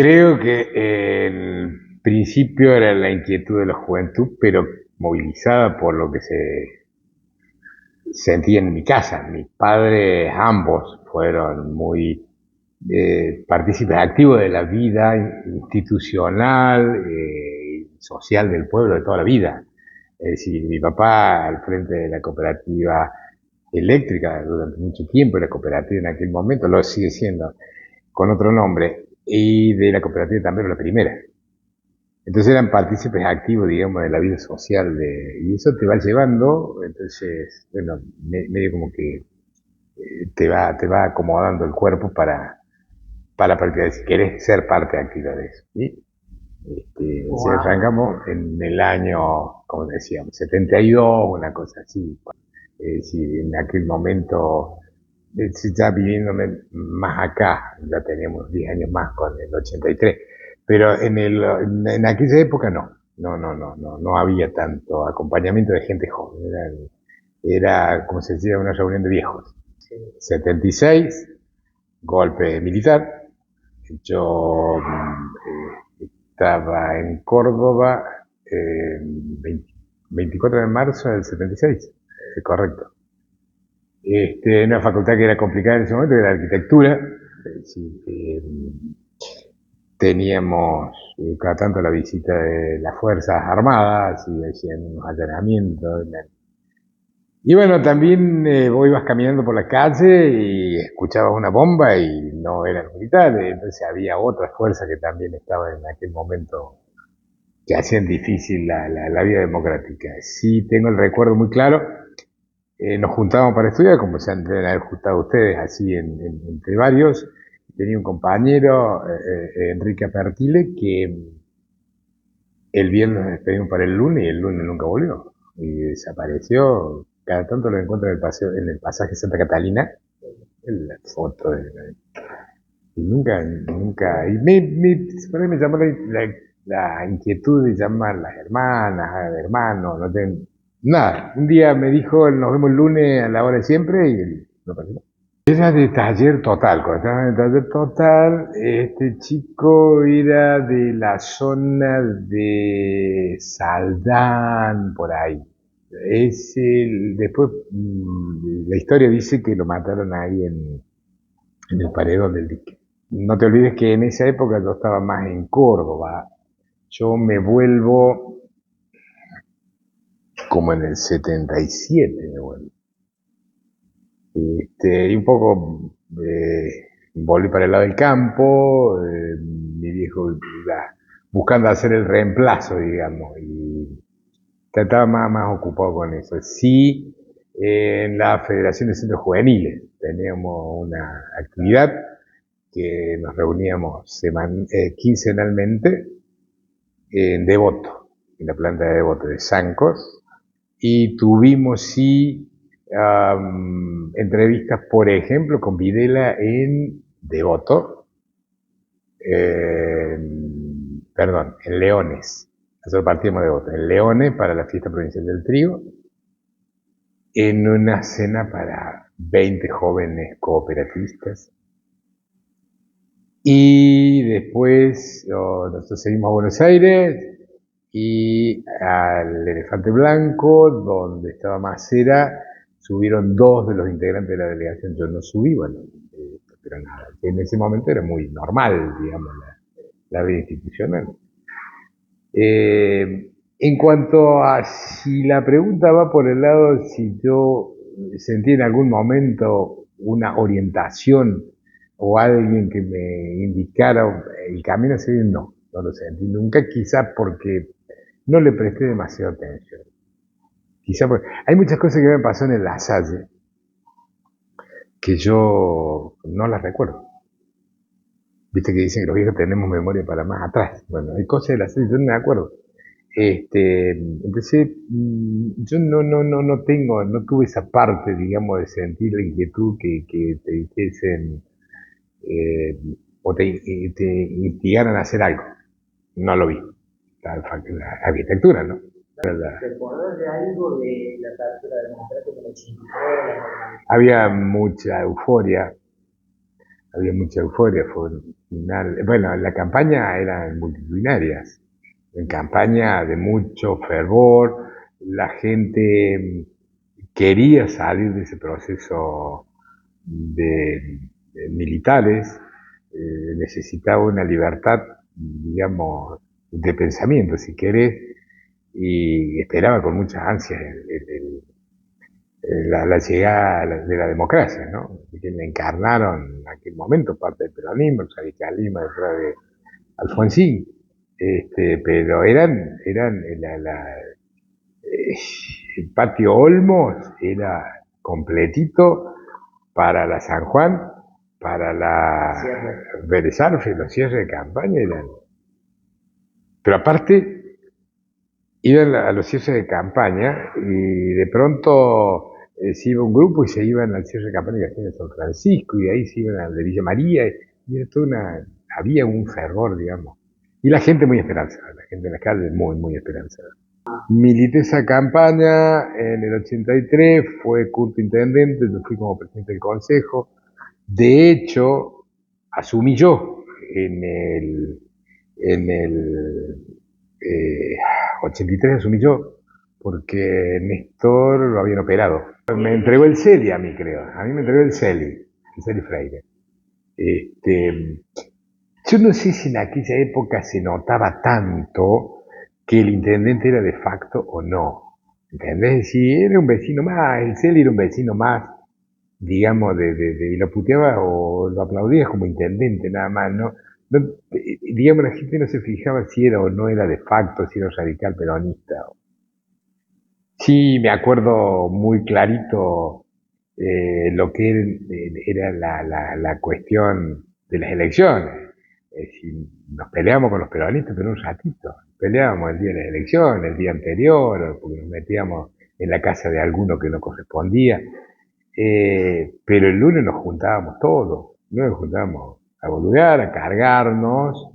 Creo que en principio era la inquietud de la juventud, pero movilizada por lo que se sentía en mi casa. Mis padres ambos fueron muy partícipes activos de la vida institucional y social del pueblo de toda la vida. Es decir, mi papá al frente de la cooperativa eléctrica durante mucho tiempo, la cooperativa en aquel momento, lo sigue siendo con otro nombre, y de la cooperativa también la primera. Entonces eran partícipes activos, digamos, de la vida social, y eso te va llevando, entonces, bueno, medio como que te va acomodando el cuerpo para si querés ser parte activa de eso. ¿Sí? Si Wow. arrancamos en el año, como decíamos, 72, una cosa así. Si en aquel momento, ya viviéndome más acá, ya teníamos 10 años más con el 83, pero en aquella época no había tanto acompañamiento de gente joven, era como se decía, una reunión de viejos. 76, golpe militar, yo estaba en Córdoba, 24 de marzo del 76, correcto. En una facultad que era complicada en ese momento, que era arquitectura. Sí, teníamos cada tanto la visita de las Fuerzas Armadas y hacían unos allanamientos. Y bueno, también vos ibas caminando por la calle y escuchabas una bomba y no eran militares, entonces había otras fuerzas que también estaban en aquel momento que hacían difícil la vida democrática. Sí, tengo el recuerdo muy claro. Nos juntábamos para estudiar, como se han de haber juntado ustedes, así entre varios. Tenía un compañero, Enrique Apertile, que el viernes nos despedimos para el lunes y el lunes nunca volvió. Y desapareció. Cada tanto lo encuentro en el pasaje Santa Catalina, en la foto y nunca, por ahí me llamó la inquietud de llamar a las hermanas, hermanos, no nada. Un día me dijo, nos vemos el lunes a la hora de siempre y no pasó. Era de taller total, cuando estaba en el taller total, este chico era de la zona de Saldán, por ahí. Después, la historia dice que lo mataron ahí en el paredón del dique. No te olvides que en esa época yo estaba más en Córdoba. Yo me vuelvo como en el 77, me vuelvo. Y un poco volví para el lado del campo, mi viejo iba buscando hacer el reemplazo, digamos, y estaba más ocupado con eso. Sí, en la Federación de Centros Juveniles teníamos una actividad que nos reuníamos quincenalmente en Devoto, en la planta de Devoto de Sancos, y tuvimos sí entrevistas, por ejemplo, con Videla en Devoto, perdón, en Leones. Nosotros partimos de Devoto, en Leones para la fiesta provincial del trigo, en una cena para 20 jóvenes cooperativistas. Y después nosotros seguimos a Buenos Aires y al Elefante Blanco, donde estaba Macera, subieron dos de los integrantes de la delegación. Yo no subí, bueno, pero nada, en ese momento era muy normal, digamos, la vida institucional. En cuanto a si la pregunta va por el lado si yo sentí en algún momento una orientación o alguien que me indicara el camino a seguir, no lo sentí nunca, quizás porque no le presté demasiada atención. Quizás porque hay muchas cosas que me pasó en el La Salle que yo no las recuerdo. Viste que dicen que los viejos tenemos memoria para más atrás. Bueno, hay cosas de La Salle que yo no me acuerdo. Entonces, yo no tuve esa parte, digamos, de sentir la inquietud que te dijesen, eh, o te instigaran a hacer algo. No lo vi. La arquitectura, ¿no? ¿Te acordás de algo de la apertura democrática del 83, la normalización? Había mucha euforia, había mucha euforia, fue un final, bueno, la campaña eran multitudinarias, en campaña de mucho fervor, la gente quería salir de ese proceso de militares, necesitaba una libertad, digamos, de pensamiento, si querés, y esperaba con muchas ansias la llegada de la democracia, ¿no? Que la encarnaron en aquel momento parte del peronismo, el radicalismo detrás de Alfonsín, pero eran eh, el patio Olmos era completito para la San Juan, para la Vélez Arfield, los cierres de campaña eran. Pero aparte, iban a los cierres de campaña y de pronto se iba un grupo y se iban al cierre de campaña que hacían en San Francisco y de ahí se iban a de Villa María y era toda había un fervor, digamos. Y la gente muy esperanzada, la gente en la calle muy, muy esperanzada. Milité esa campaña en el 83, fue Curto intendente, yo fui como presidente del consejo. De hecho, asumí yo en el 83 asumí yo, porque Néstor lo habían operado. Me entregó el CELI a mí, creo. A mí me entregó el CELI Freire. Este, yo no sé si en aquella época se notaba tanto que el intendente era de facto o no. ¿Entendés? Si era un vecino más, el CELI era un vecino más, digamos, y lo puteaba o lo aplaudía como intendente nada más, ¿no? No, digamos, la gente no se fijaba si era o no era de facto, si era radical peronista. Sí, me acuerdo muy clarito lo que era la cuestión de las elecciones. Si nos peleábamos con los peronistas, pero un ratito. Peleábamos el día de la elección, el día anterior, porque nos metíamos en la casa de alguno que no correspondía. Pero el lunes nos juntábamos todos, no nos juntábamos a boludear, a cargarnos,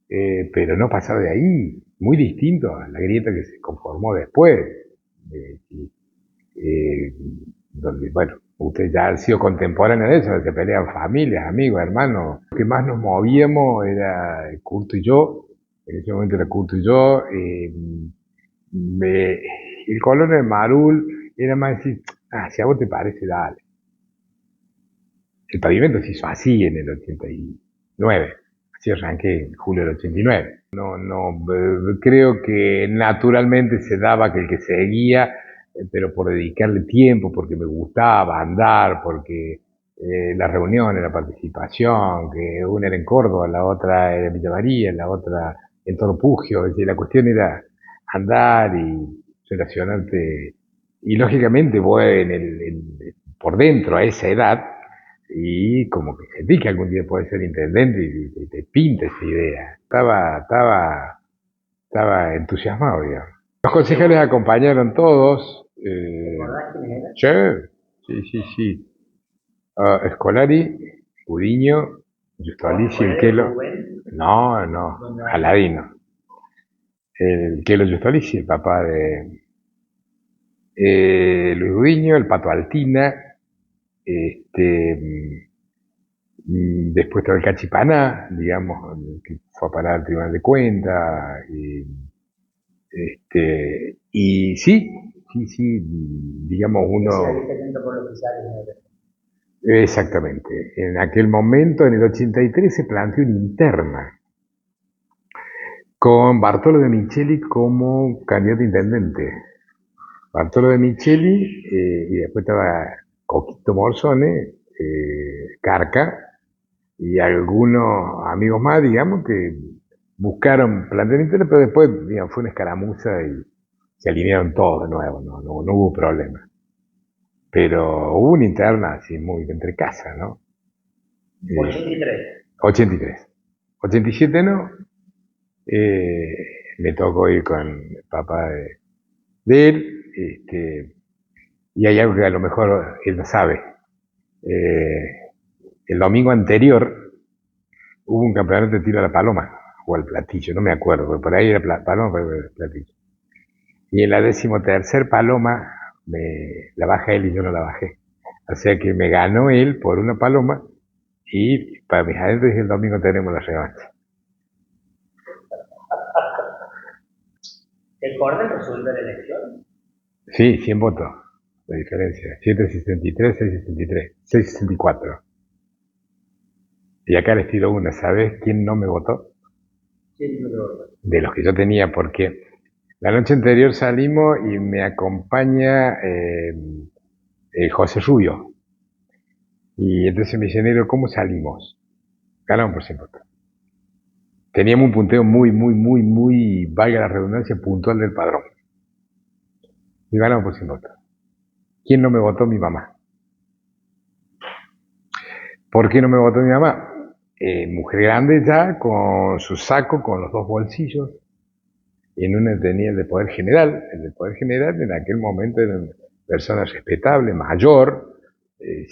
pero no pasaba de ahí, muy distinto a la grieta que se conformó después, eh, eh, donde, bueno, ustedes ya han sido contemporáneos de eso, se pelean familias, amigos, hermanos. Lo que más nos movíamos era Curto y yo, en ese momento era Curto y yo, me- el color de Marul era más decir, si a vos te parece, dale. El pavimento se hizo así en el 89. Así arranqué en julio del 89. Creo que naturalmente se daba que el que seguía, pero por dedicarle tiempo, porque me gustaba andar, porque las reuniones, la participación, que una era en Córdoba, la otra era en Villa María, la otra en Torpugio. Es decir, la cuestión era andar y relacionarte. Y lógicamente, vos por dentro a esa edad, y como que sentí que algún día podés ser intendente y te pinta esa idea. Estaba entusiasmado, digamos. Los concejales acompañaron todos. Che, sí, sí, sí. Scolari, Gudiño, Justo Alicia, el Quelo. No, no, Aladino. El Quelo Justo Alicia, el papá de Luis Gudiño, el Pato Altina, este, después estaba el Cachipaná, digamos, que fue a parar al Tribunal de Cuentas. Y sí, sí, sí, digamos uno. Exactamente. En aquel momento, en el 83, se planteó una interna con Bartolo de Micheli como candidato a intendente. Bartolo de Micheli, y después estaba Coquito Morzone, Carca, y algunos amigos más, digamos, que buscaron plantear interés, pero después, digamos, fue una escaramuza y se alinearon todos de nuevo, no hubo problema. Pero hubo una interna así muy entre casa, ¿no? 83. 83. 87 no. Eh, Me tocó ir con el papá de él, y hay algo que a lo mejor él no sabe. Eh, el domingo anterior hubo un campeonato de tiro a la paloma, o al platillo, no me acuerdo, pero por ahí era paloma, pero era platillo. Y en la 13ª paloma la baja él y yo no la bajé. O sea que me ganó él por una paloma Y para mis adentros dije, el domingo tenemos la revancha. ¿Te acuerdas el resultado de la elección? Sí, 100 votos, la diferencia. 763, 663, 664. Y acá les tiro una, ¿sabes quién no me votó? Sí, no te acuerdas. De los que yo tenía, porque la noche anterior salimos y me acompaña José Rubio. Y entonces me dice, Negro, ¿cómo salimos? Ganamos por 100 votos. Teníamos un punteo muy, valga la redundancia, puntual del padrón. Y ganamos por 100 votos. ¿Quién no me votó? Mi mamá. ¿Por qué no me votó mi mamá? Mujer grande ya, con su saco, con los dos bolsillos. Y en una tenía el de Poder General. El de Poder General en aquel momento era una persona respetable, mayor.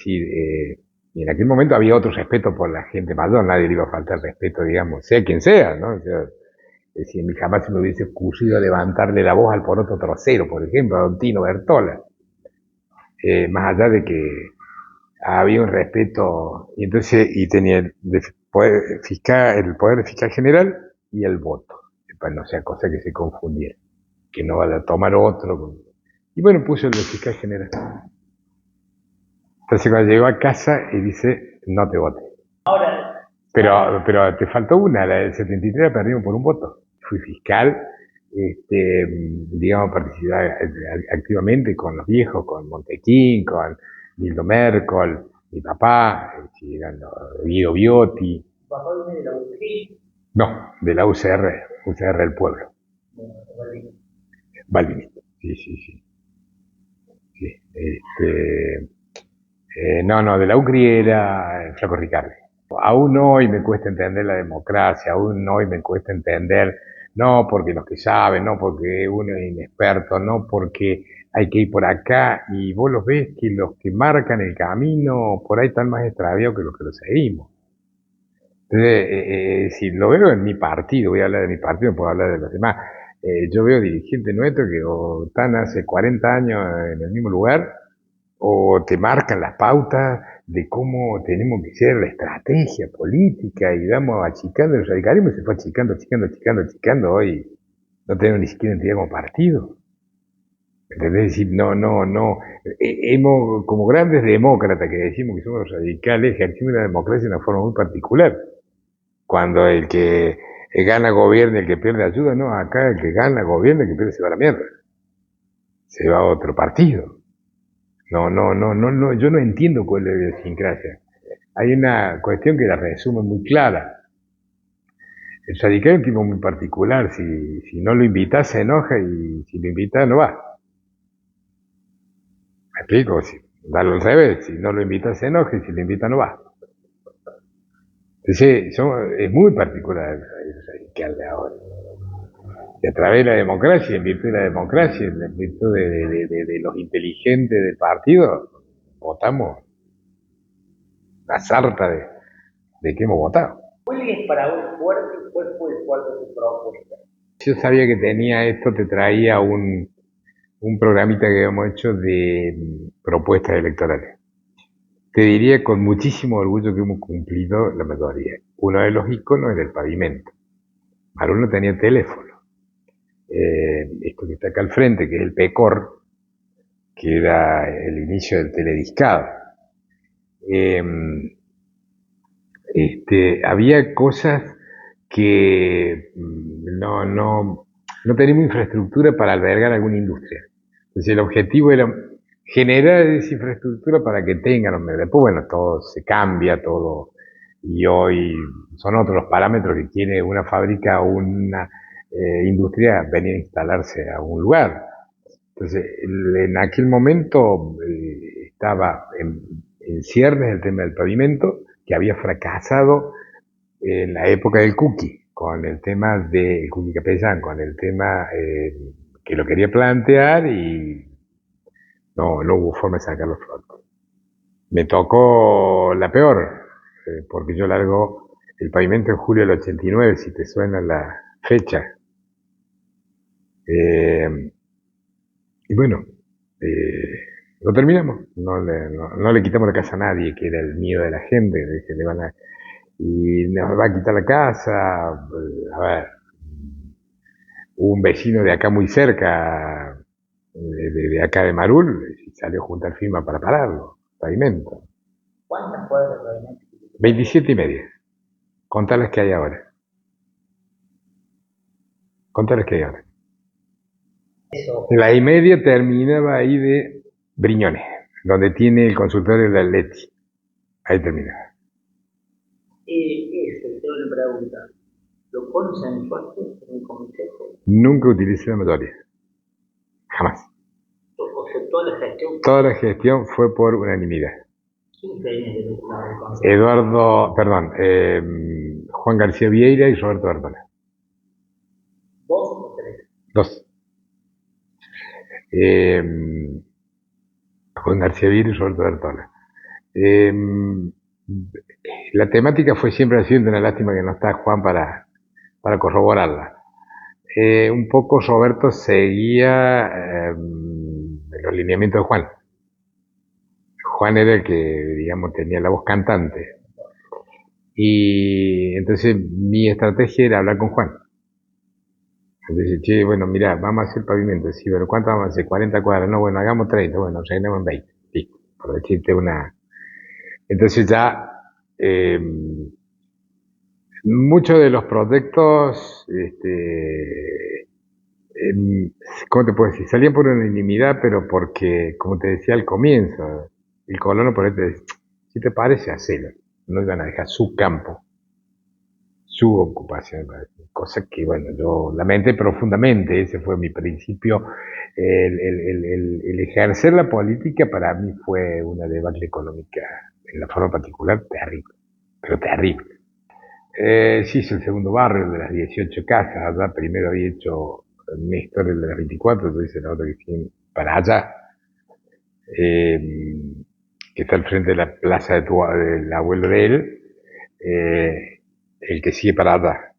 Y en aquel momento había otro respeto por la gente mayor. Nadie le iba a faltar respeto, digamos, sea quien sea, ¿no? O sea, si jamás se me hubiese ocurrido levantarle la voz al poroto trocero, por ejemplo, a don Tino Bertola. Más allá de que había un respeto, y entonces, y tenía el poder fiscal general y el voto, para no sea cosa que se confundiera, que no vaya a tomar otro. Y bueno, puso el de fiscal general. Entonces cuando llegó a casa y dice, no te vote. Ahora, Pero te faltó una, la del 73 la perdimos por un voto. Fui fiscal, digamos, participaba activamente con los viejos, con Montequín, con Mildo Mercol, mi papá, Guido Biotti. ¿tu papá viene de la UCI? No, de la UCR, UCR del Pueblo, No, Balvin. Balvinito. Sí, sí, sí. Sí. No, de la UCRI era el Flaco Ricardi. Aún hoy me cuesta entender la democracia, aún hoy me cuesta entender, no porque los que saben, no porque uno es inexperto, no porque hay que ir por acá, y vos los ves que los que marcan el camino por ahí están más extraviados que los que lo seguimos. Entonces, si lo veo en mi partido, voy a hablar de mi partido, no puedo hablar de los demás. Yo veo dirigentes nuestros que o están hace 40 años en el mismo lugar, o te marcan las pautas de cómo tenemos que ser la estrategia política, y vamos achicando el radicalismo, y se fue achicando, hoy no tenemos ni siquiera entidad como partido. ¿Entendés? Es decir, no. Hemos, como grandes demócratas que decimos que somos radicales, ejercimos la democracia de una forma muy particular. Cuando el que gana gobierna y el que pierde ayuda, no, acá el que gana gobierna y el que pierde se va a la mierda. Se va a otro partido. No, yo no entiendo cuál es la idiosincrasia. Hay una cuestión que la resume muy clara. El radical es un tipo muy particular. Si no lo invitas se enoja, y si lo invitas no va. ¿Me explico? Darlo al revés. Si no lo invitas se enoja, y si lo invitas no va. Entonces, es muy particular el radical de ahora. Y a través de la democracia, en virtud de la democracia, en virtud de los inteligentes del partido, votamos la sarta de que hemos votado. ¿Cuál es para vos fuerte y cuál fue el fuerte de tu propuesta? Yo sabía que tenía esto, te traía un programita que habíamos hecho de propuestas electorales. Te diría con muchísimo orgullo que hemos cumplido la mayoría. Uno de los iconos era el pavimento. Maruno tenía teléfono. Esto que está acá al frente, que es el PECOR, que era el inicio del telediscado. Había cosas que no teníamos infraestructura para albergar alguna industria. Entonces el objetivo era generar esa infraestructura para que tengan los medios. Después, bueno, todo se cambia, todo, y hoy son otros los parámetros que tiene una fábrica o una industria venir a instalarse a un lugar. Entonces, en aquel momento estaba en ciernes el tema del pavimento, que había fracasado en la época del cookie, con el tema del cookie capellán, con el tema que lo quería plantear, y no hubo forma de sacarlo a flote. Me tocó la peor, porque yo largo el pavimento en julio del 89, si te suena la fecha. Y bueno, Lo terminamos, no le quitamos la casa a nadie, que era el miedo de la gente, de que le van a, y nos va a quitar la casa. A ver, hubo un vecino de acá muy cerca, de acá de Marul, y salió a juntar firma para pararlo, pavimento. ¿Cuántas cuadras de pavimento? 27 y media, contá las que hay ahora, contá las que hay ahora. Eso, La y media terminaba ahí de Briñones, donde tiene el consultorio de la Leti. Ahí terminaba. eso, tengo una pregunta. ¿Lo consensuaste en el consejo? Nunca utilicé la mayoría, jamás. O sea, toda la gestión, Toda la gestión fue por unanimidad. ¿quién tenía que declarar el consejo? Eduardo, perdón, Juan García Vieira y Roberto Bertola. ¿Vos o tres? Dos. Eh, Juan García Vieira y Roberto Bertola. Eh, la temática fue siempre la siguiente, una lástima que no está Juan para corroborarla. Un poco Roberto seguía los lineamientos de Juan. Juan era el que, digamos, tenía la voz cantante. Y entonces mi estrategia era hablar con Juan. Entonces, che, bueno, mirá, vamos a hacer pavimento. Sí, pero ¿cuánto vamos a hacer? 40 cuadras. No, bueno, hagamos 30. Bueno, rellenemos en 20. Listo, por decirte una. Entonces ya, eh, muchos de los proyectos, ¿cómo te puedo decir? Salían por unanimidad, pero porque, como te decía al comienzo, el colono por ahí te decía, si te parece, hacelo. No iban a dejar su campo, su ocupación, cosa que, bueno, yo lamenté profundamente. Ese fue mi principio. El ejercer la política para mí fue una debacle económica, en la forma particular, terrible, pero terrible. Sí, hice el segundo barrio, el de las 18 casas. Allá primero había hecho Néstor, el de las 24, yo hice la otra que tiene para allá, eh, que está al frente de la plaza del abuelo de él, eh, el que sigue para allá.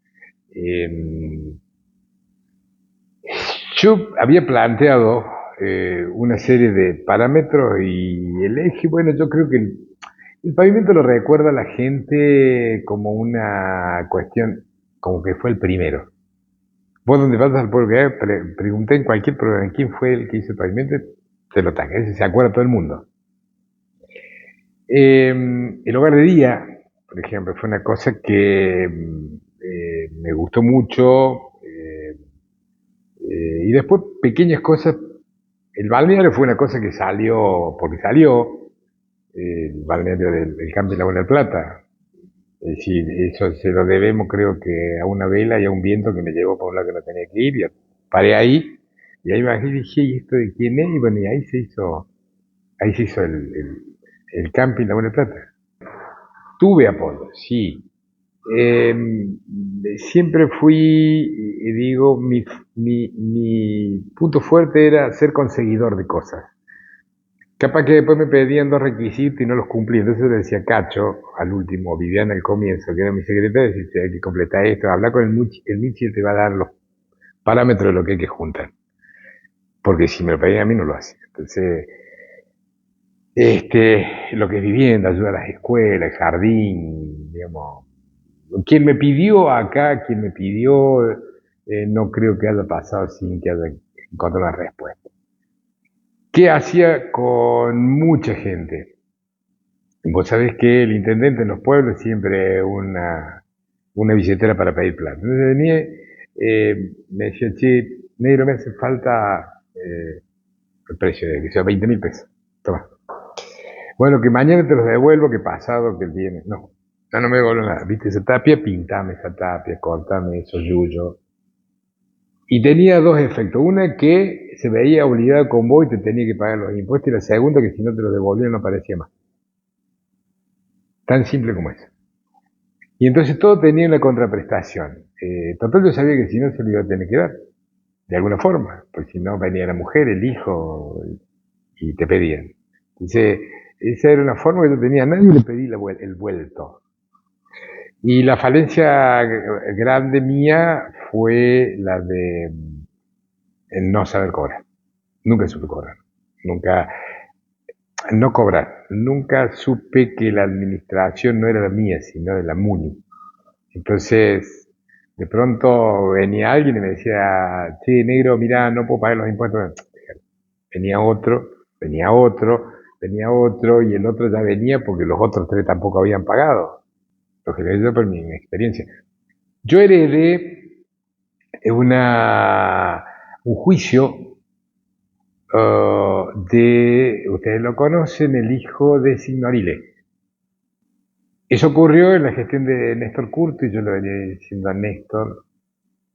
Eh, yo había planteado una serie de parámetros y el eje, bueno, yo creo que el pavimento lo recuerda a la gente como una cuestión, como que fue el primero. Vos donde vas al pueblo que pregunté en cualquier programa quién fue el que hizo el pavimento, te lo taca, ese se acuerda todo el mundo. El hogar de día, por ejemplo, fue una cosa que me gustó mucho. Y después pequeñas cosas. El balneario fue una cosa que salió porque salió. El balneario del Campo de la Buena Plata. Es decir, eso se lo debemos, creo que a una vela y a un viento que me llevó por un lado que no tenía que ir. Y paré ahí, y ahí bajé y dije, ¿y esto de quién es? Y bueno, y ahí se hizo el camping La Buena Plata. Tuve apoyo, sí. Eh, Siempre fui, y digo, mi punto fuerte era ser conseguidor de cosas. Capaz que después me pedían dos requisitos y no los cumplí. Entonces le decía Cacho, al último, Viviana al comienzo, que era mi secretaria, decía, hay que completar esto, habla con el Michi te va a dar los parámetros de lo que hay que juntar. Porque si me lo pedían a mí no lo hacía. Entonces, lo que es vivienda, ayuda a las escuelas, jardín, digamos. Quien me pidió acá, quien me pidió, no creo que haya pasado sin que haya encontrado una respuesta. ¿Qué hacía con mucha gente? Vos sabés que el intendente en los pueblos siempre es una billetera para pedir plata. Entonces venía, me decía, che, negro, me hace falta el precio de que sea 20.000 pesos. Toma. Bueno, que mañana te los devuelvo, que pasado, que el viernes. No, no me devuelvo nada. ¿Viste esa tapia? Pintame esa tapia, cortame eso, yuyo. Y tenía dos efectos. Una, que se veía obligado con vos y te tenía que pagar los impuestos. Y la segunda, que si no te los devolvían no aparecía más. Tan simple como eso. Y entonces todo tenía una contraprestación. Total, yo sabía que si no se lo iba a tener que dar. De alguna forma. Pues si no venía la mujer, el hijo, y te pedían. Entonces, esa era una forma que yo tenía. A nadie le pedí el vuelto. Y la falencia grande mía fue la de el no saber cobrar. Nunca supe cobrar. Nunca. no cobrar. Nunca supe que la administración no era la mía, sino de la MUNI. Entonces, de pronto venía alguien y me decía, che, negro, mirá, no puedo pagar los impuestos. Venía otro, venía otro, venía otro, y el otro ya venía porque los otros tres tampoco habían pagado. Lo que le digo por mi experiencia. Yo heredé un juicio ustedes lo conocen, el hijo de Signorile. Eso ocurrió en la gestión de Néstor Curto y yo lo venía diciendo a Néstor,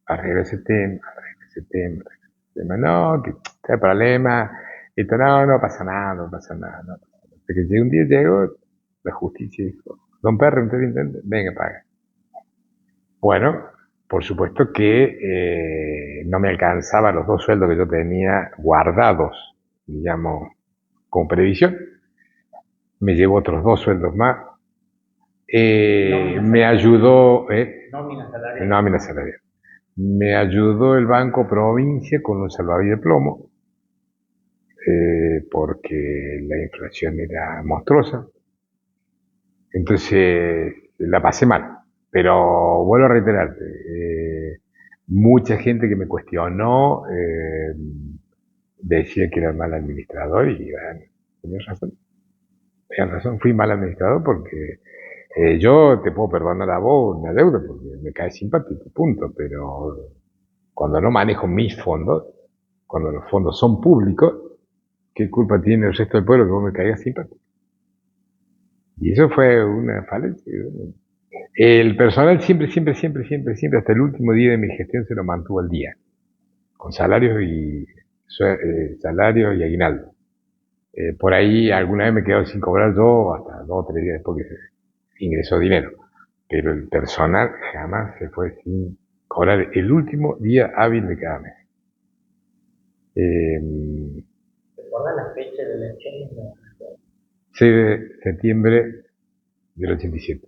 arregla ese tema, arregla ese tema, arregla ese tema. No, que hay problema. Esto no pasa nada, no pasa nada. No pasa nada. Hasta que un día llegó la justicia y dijo, don Perro, usted intenta, venga, paga. Bueno, por supuesto que no me alcanzaba los 2 sueldos que yo tenía guardados, digamos, con previsión. Me llevo otros 2 sueldos más. Me ayudó, Nómina salarial. nómina salarial. Me ayudó el Banco Provincia con un salvavidas de plomo, porque la inflación era monstruosa. Entonces la pasé mal. Pero vuelvo a reiterarte, mucha gente que me cuestionó decía que era mal administrador y bueno, tenían razón, fui mal administrador porque yo te puedo perdonar a vos una deuda porque me cae simpático, punto, pero cuando no manejo mis fondos, cuando los fondos son públicos, ¿qué culpa tiene el resto del pueblo que vos me caigas simpático? Y eso fue una falencia. El personal siempre, hasta el último día de mi gestión se lo mantuvo al día, con salarios y aguinaldo. Por ahí alguna vez me he quedado sin cobrar yo hasta 2 o 3 días después que se ingresó dinero. Pero el personal jamás se fue sin cobrar el último día hábil de cada mes. ¿Recordás la fecha de la elección? 6 de septiembre del 87.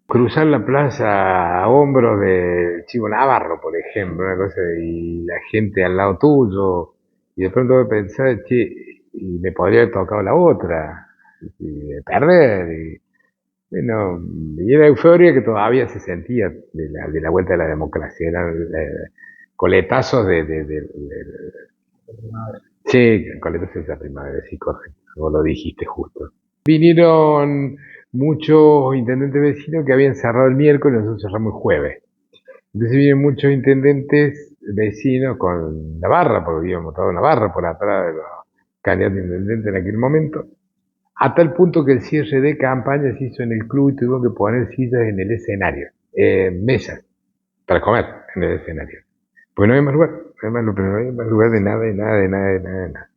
Cruzar la plaza a hombros de Chivo Navarro, por ejemplo, una cosa, y la gente al lado tuyo, y de pronto voy a pensar, che, y me podría haber tocado la otra, y perder, y bueno, y era euforia que todavía se sentía de la vuelta de la democracia, eran coletazos sí, coletazos de la primavera, sí, correcto, vos lo dijiste justo. Vinieron muchos intendentes vecinos que habían cerrado el miércoles, nosotros cerramos el jueves. Entonces vienen muchos intendentes vecinos con la barra, porque habíamos montado una barra por atrás de los candidatos a intendentes en aquel momento, a tal punto que el cierre de campaña se hizo en el club y tuvimos que poner sillas en el escenario, mesas, para comer en el escenario. Pues no había más lugar, además no había más lugar de nada, de nada, de nada, de nada, de nada.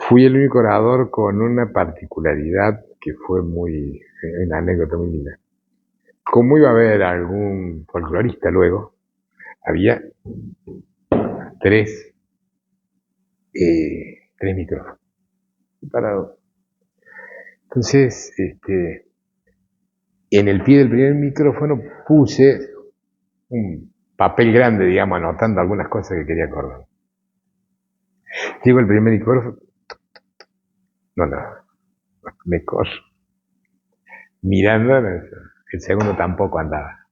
Fui el único orador con una particularidad que fue una anécdota muy linda. Como iba a haber algún folclorista luego, había tres, tres micrófonos parados. Entonces, en el pie del primer micrófono puse un papel grande, digamos, anotando algunas cosas que quería acordar. Llego el primer micrófono, no, me corro. Mirando, el segundo tampoco andaba.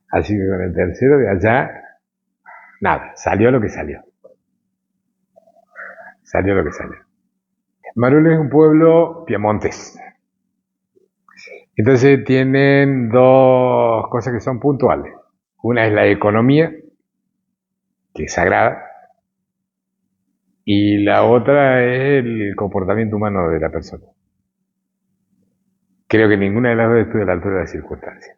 Así que con el tercero de allá, nada, salió lo que salió. Salió lo que salió. Marul es un pueblo piemontés. Entonces tienen dos cosas que son puntuales. Una es la economía, que es sagrada, y la otra es el comportamiento humano de la persona. Creo que ninguna de las dos estuvo a la altura de las circunstancias.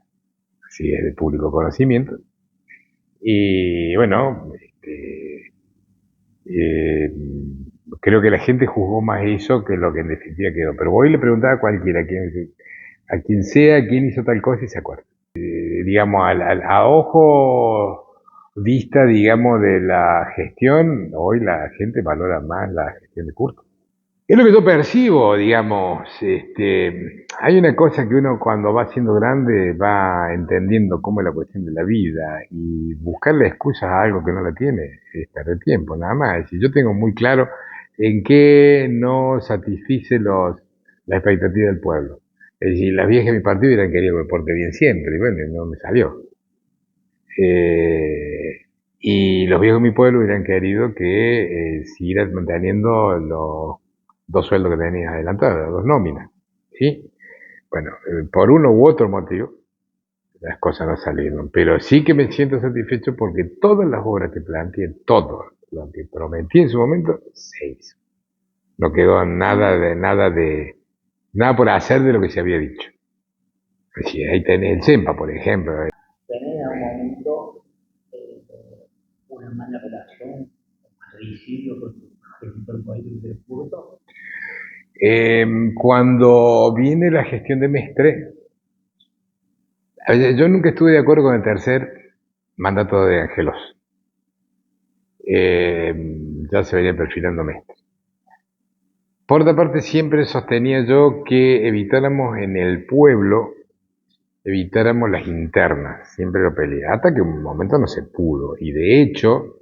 Así es de público conocimiento. Y bueno, creo que la gente juzgó más eso que lo que en definitiva quedó. Pero voy y le preguntaba a cualquiera, a quien sea, quién hizo tal cosa y se acuerda. Digamos, a ojo vista, digamos, de la gestión, hoy la gente valora más la gestión de Curto. Es lo que yo percibo, digamos, hay una cosa que uno cuando va siendo grande va entendiendo cómo es la cuestión de la vida y buscarle excusas a algo que no la tiene es perder tiempo, nada más. Y yo tengo muy claro en qué no satisfice la expectativa del pueblo. Es decir, las viejas de mi partido hubieran querido que me porte bien siempre, y bueno, no me salió. Eh, y los viejos de mi pueblo hubieran querido que siguieran manteniendo los dos sueldos que tenía adelantados, las dos nóminas. ¿Sí? Bueno, por uno u otro motivo, las cosas no salieron. Pero sí que me siento satisfecho porque todas las obras que planteé, todo lo que prometí en su momento, se hizo. No quedó nada por hacer de lo que se había dicho. Sí, ahí tenés el CEMPA, por ejemplo. ¿Tenés en algún momento eh, una mala relación, risidio con tu gestor político del curso? Cuando viene la gestión de Mestre, yo nunca estuve de acuerdo con el tercer mandato de Angelos. Eh, ya se venía perfilando Mestre. Por otra parte, siempre sostenía yo que evitáramos las internas, siempre lo peleé, hasta que un momento no se pudo. Y de hecho,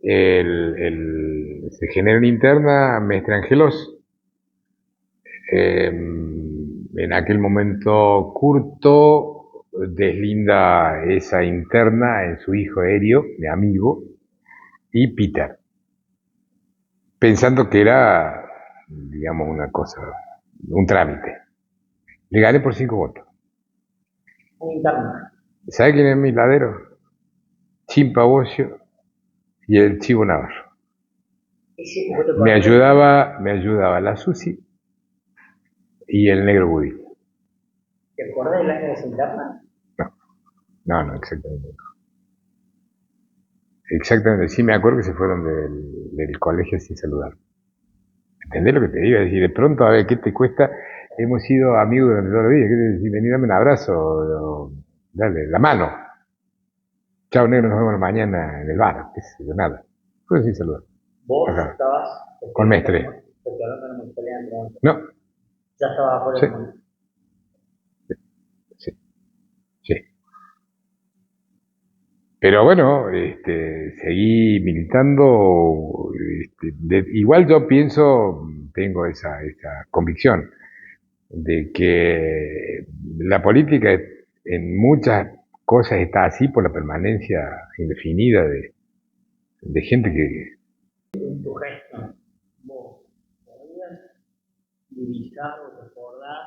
se genera una interna Mestre Angelos. En aquel momento, Curto deslinda esa interna en su hijo Erio, mi amigo, y Peter, pensando que era, digamos, una cosa, un trámite. Le gané por 5 votos. Un interno. ¿Sabe quién es mi ladero? Chimpa Bocio y el Chivo Navarro. Ese voto Me ayudaba la Susi y el negro Budí. ¿Te acordás del año de esa interna? No, exactamente. Exactamente, sí me acuerdo que se fueron del colegio sin saludar. ¿Entendés lo que te digo? Es decir, de pronto, a ver, ¿qué te cuesta? Hemos sido amigos durante toda la vida. ¿Qué te decir? Vení, dame un abrazo, dale, la mano. Chao, negro, nos vemos mañana en el bar. ¿Qué sé yo? Nada. Fue sin saludar. Vos Ajá. estabas. Con Mestre. Porque hablando de la municipalidad entre nosotros. No, Ya estaba afuera sí, del mundo. sí, sí. Pero bueno, seguí militando. Igual yo pienso, tengo esa convicción de que la política en muchas cosas está así por la permanencia indefinida de gente que En tu gestión, vos podías divisar o recordar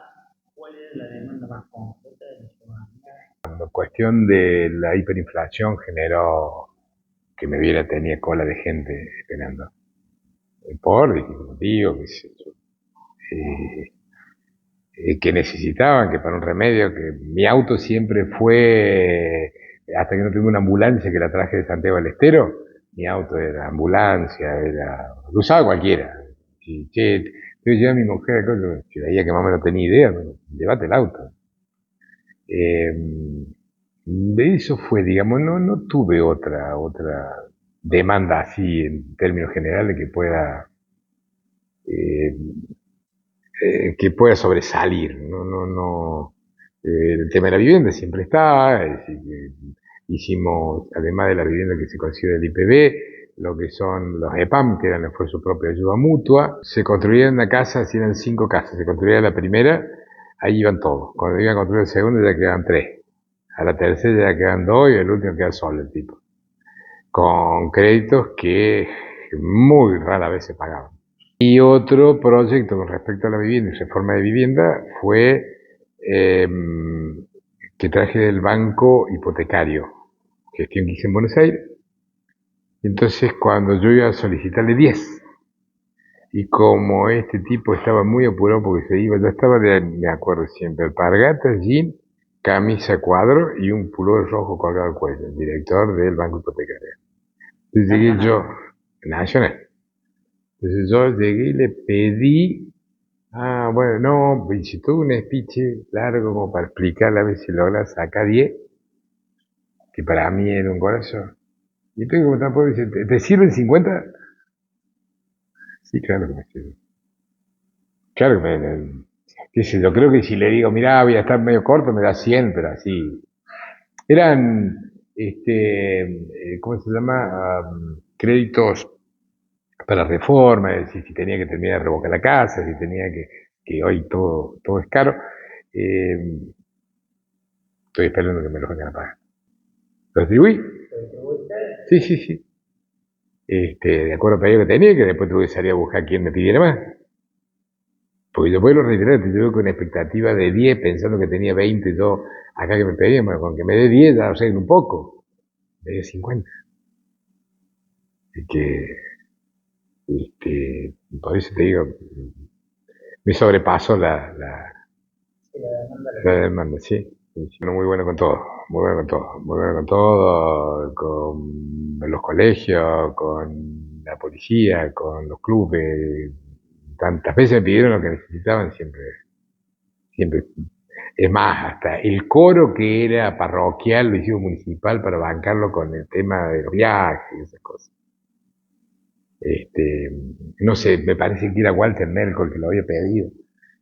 cuál era la demanda más concreta de la ciudadanía. la cuestión de la hiperinflación generó que me viera, tenía cola de gente esperando por distintos motivos, qué sé yo, que necesitaban, que para un remedio, que mi auto siempre fue, hasta que no tuve una ambulancia que la traje de Santiago del Estero, mi auto era ambulancia, lo usaba cualquiera. Y, che, yo llevé a mi mujer, que veía que más o menos tenía idea, bueno, llévate el auto. De eso fue, digamos, no tuve otra demanda así en términos generales eh, que pueda sobresalir. No. El tema de la vivienda siempre está. Es decir, hicimos, además de la vivienda que se consigue del IPB, lo que son los EPAM, que eran el esfuerzo propio de ayuda mutua. Se construía una casa, si eran 5 casas, se construía la primera, ahí iban todos. Cuando iban a construir el segundo ya quedaban 3. A la tercera ya quedan 2 y el último queda solo el tipo. Con créditos que muy rara vez se pagaban. Y otro proyecto con respecto a la vivienda y reforma de vivienda fue eh, que traje del banco hipotecario, gestión que hice en Buenos Aires. Entonces, cuando yo iba a solicitarle 10, y como este tipo estaba muy apurado porque se iba, yo estaba me acuerdo siempre, alpargatas, jean, camisa cuadro y un pullover rojo colgado al cuello, el director del banco hipotecario. Entonces llegué yo, nacional. Entonces yo llegué y le pedí, bueno, no, hice todo un speech largo como para explicarle a ver si logra sacar 10, que para mí era un golazo. Y tengo como tampoco dice, ¿te sirven 50? Sí, claro que me sirve. Claro que qué sé yo, creo que si le digo, mirá, voy a estar medio corto, me da 100, pero así. Eran, ¿cómo se llama? Créditos para reforma, es decir, si tenía que terminar de revocar la casa, si tenía que hoy todo es caro. Eh, Estoy esperando que me lo vengan a pagar. ¿Lo distribuí? Sí, sí, sí. De acuerdo al pedido que tenía, que después tuve que salir a buscar quien me pidiera más. Porque después lo reiteré, te digo con expectativa de 10, pensando que tenía 20, yo acá que me pedían, bueno, con que me dé 10 ya arreglo un poco. Me dio 50. Así que, por eso te digo, me sobrepasó la demanda, sí. Bueno, muy bueno con todo, muy bueno con todo, muy bueno con todo, con los colegios, con la policía, con los clubes. Tantas veces me pidieron lo que necesitaban, siempre. Es más, hasta el coro que era parroquial lo hicimos municipal para bancarlo con el tema de los viajes y esas cosas. Este, no sé, me parece que era Walter Merkel que lo había pedido,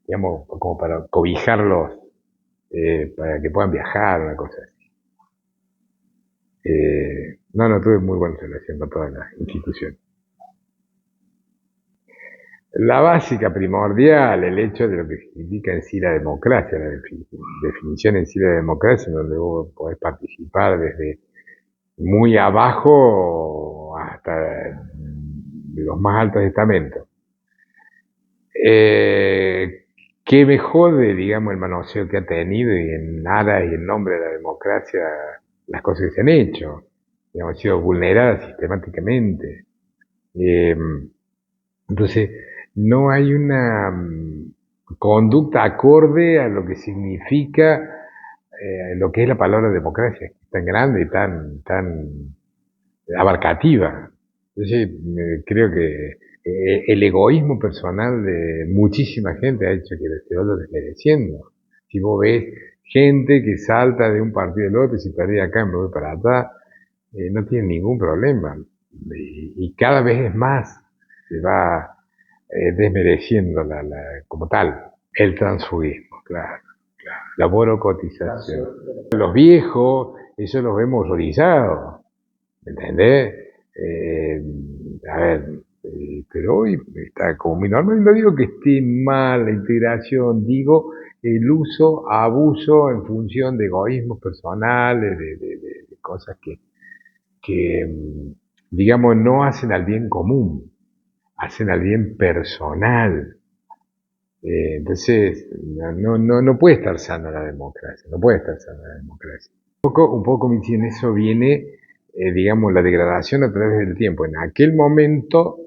digamos, como para cobijarlos, para que puedan viajar, una cosa así. No, tuve muy buena relación con todas las instituciones. La básica, primordial, el hecho de lo que significa en sí la democracia, la definición en sí de la democracia, donde vos podés participar desde muy abajo hasta los más altos estamentos. ¿Qué me jode, digamos, el manoseo que ha tenido y en aras y en nombre de la democracia las cosas que se han hecho? Digamos, han sido vulneradas sistemáticamente. Eh, entonces, no hay una conducta acorde a lo que significa lo que es la palabra democracia, que es tan grande y tan abarcativa. Entonces, creo que el egoísmo personal de muchísima gente ha hecho que se vaya desmereciendo. Si vos ves gente que salta de un partido al otro y si perdí acá me voy para allá, no tiene ningún problema. Y cada vez es más, se va desmereciendo como tal, el transfugismo, claro, la borocotización. Los viejos, eso los vemos horrorizados, ¿me entendés? Eh, a ver, pero hoy está como muy normal, y no digo que esté mal la integración, digo el uso, abuso en función de egoísmos personales, de cosas que, digamos, no hacen al bien común, hacen al bien personal. Entonces, no puede estar sana la democracia, no puede estar sana la democracia. Un poco en eso viene, digamos, la degradación a través del tiempo. En aquel momento,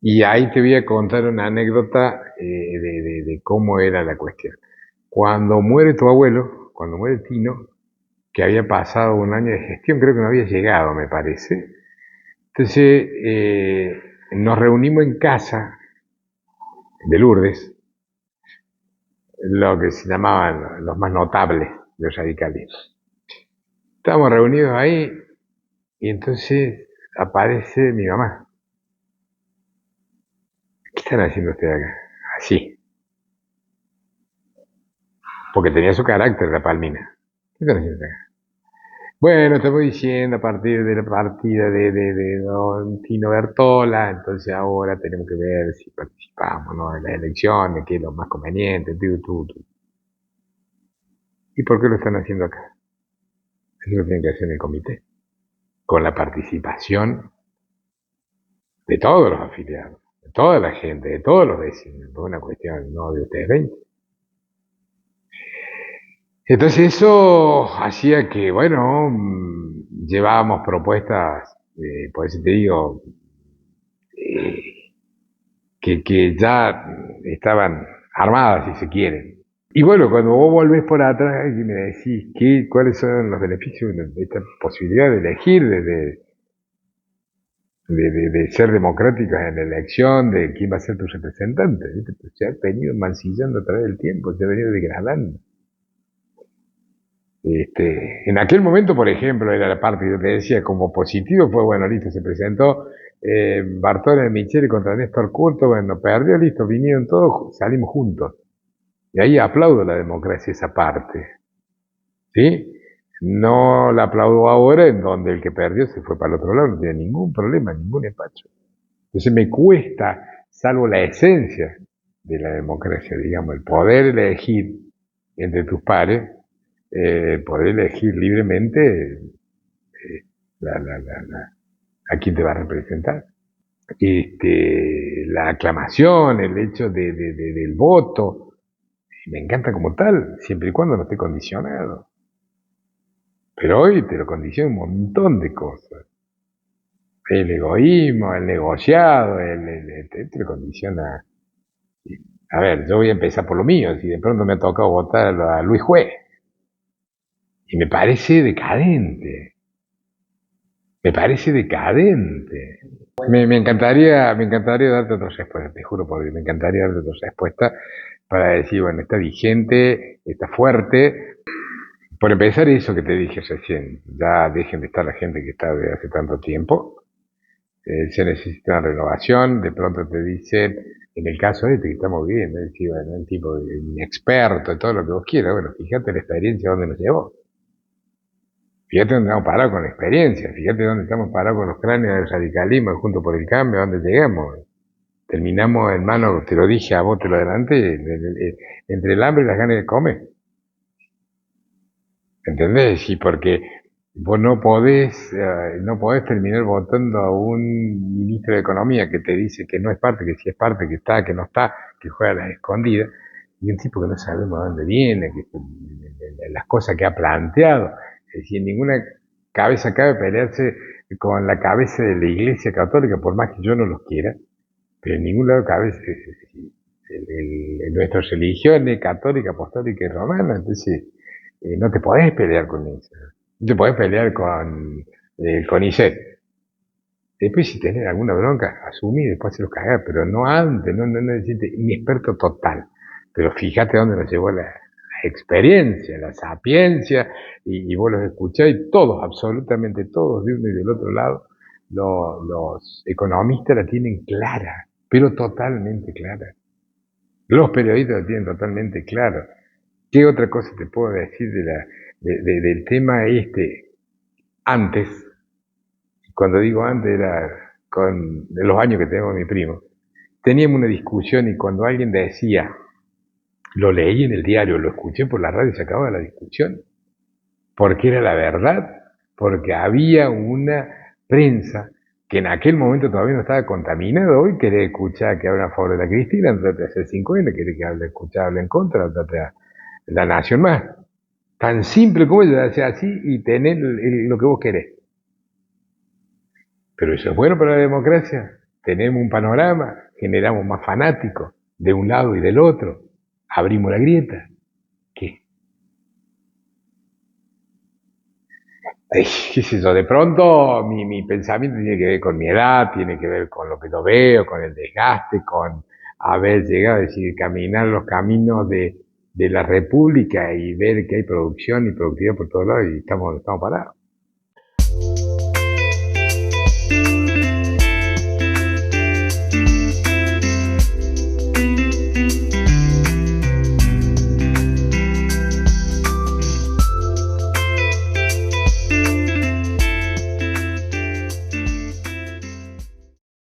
y ahí te voy a contar una anécdota de cómo era la cuestión. Cuando muere tu abuelo, cuando muere Tino, que había pasado un año de gestión, creo que no había llegado, me parece. Entonces, nos reunimos en casa de Lourdes, lo que se llamaban los más notables de los radicales. Estábamos reunidos ahí y entonces aparece mi mamá. ¿Qué están haciendo ustedes acá? Así, porque tenía su carácter la Palmina. ¿Qué están haciendo acá? Bueno, estamos diciendo a partir de la partida de don Tino Bertola, entonces ahora tenemos que ver si participamos, ¿no?, en las elecciones, qué es lo más conveniente, tú. ¿Y por qué lo están haciendo acá? Eso lo tienen que hacer en el comité, con la participación de todos los afiliados, de toda la gente, de todos los vecinos, no es una cuestión no de ustedes 20. Entonces eso hacía que, bueno, llevábamos propuestas, por eso te digo, eh, que ya estaban armadas, si se quiere. Y bueno, cuando vos volvés por atrás y me decís cuáles son los beneficios de esta posibilidad de elegir, de ser democráticos en la elección de quién va a ser tu representante, ¿viste? Pues se ha venido mancillando a través del tiempo, se ha venido degradando. En aquel momento, por ejemplo, era la parte que yo te decía, como positivo fue, bueno, listo, se presentó Bartola de Micheli contra Néstor Curto, bueno, perdió, listo, vinieron todos, salimos juntos. Y ahí aplaudo la democracia esa parte, ¿sí? No la aplaudo ahora en donde el que perdió se fue para el otro lado, no tiene ningún problema, ningún empacho. Entonces me cuesta, salvo la esencia de la democracia, digamos, el poder elegir entre tus pares, poder elegir libremente a quién te va a representar. La aclamación, el hecho del voto, me encanta como tal, siempre y cuando no esté condicionado. Pero hoy te lo condiciona un montón de cosas. El egoísmo, el negociado, te lo condiciona. A ver, yo voy a empezar por lo mío, si de pronto me ha tocado votar a Luis Juez, y me parece decadente. Me encantaría darte otra respuesta, te juro por Dios, me encantaría darte otra respuesta para decir, bueno, está vigente, está fuerte. Por empezar, eso que te dije recién, ya dejen de estar la gente que está desde hace tanto tiempo, se necesita una renovación, de pronto te dicen, en el caso este que estamos viviendo, es decir, bueno, un tipo inexperto, todo lo que vos quieras, bueno, fíjate la experiencia donde nos llevó. Fíjate dónde estamos parados con la experiencia, fíjate dónde estamos parados con los cráneos del radicalismo, junto por el cambio, a dónde llegamos. Terminamos en manos, te lo dije a vos, te lo adelanté, entre el hambre y las ganas de comer. ¿Entendés? Y porque vos no podés terminar votando a un ministro de Economía que te dice que no es parte, que sí es parte, que está, que no está, que juega a las escondidas, y un tipo que no sabemos de dónde viene, las cosas que ha planteado. Es decir, en ninguna cabeza cabe pelearse con la cabeza de la Iglesia Católica, por más que yo no los quiera, pero en ningún lado cabe nuestra religión es católica, apostólica y romana, entonces no te podés pelear con eso. No te podés pelear con el CONICET. Después, si tenés alguna bronca, asumí y después se los cagás, pero no antes, no decirte inexperto total. Pero fíjate dónde nos llevó la experiencia, la sapiencia, y vos los escuchás y todos, absolutamente todos, de uno y del otro lado, los economistas la tienen clara, pero totalmente clara. Los periodistas la tienen totalmente clara. ¿Qué otra cosa te puedo decir del tema este? Antes, cuando digo antes era de los años que tengo mi primo, teníamos una discusión y cuando alguien decía, lo leí en el diario, lo escuché por la radio y se acababa la discusión, porque era la verdad, porque había una prensa que en aquel momento todavía no estaba contaminada. Hoy querés escuchar que habla a favor de la Cristina, trate de hacer 50, querés que hable en contra, trate de la Nación Más. Tan simple como eso, hacer así y tener lo que vos querés. Pero eso es bueno para la democracia. Tenemos un panorama, generamos más fanáticos de un lado y del otro, abrimos la grieta. ¿Qué? Ay, qué sé yo, de pronto mi pensamiento tiene que ver con mi edad, tiene que ver con lo que yo veo, con el desgaste, con haber llegado a decir, caminar los caminos de la República y ver que hay producción y productividad por todos lados y estamos parados.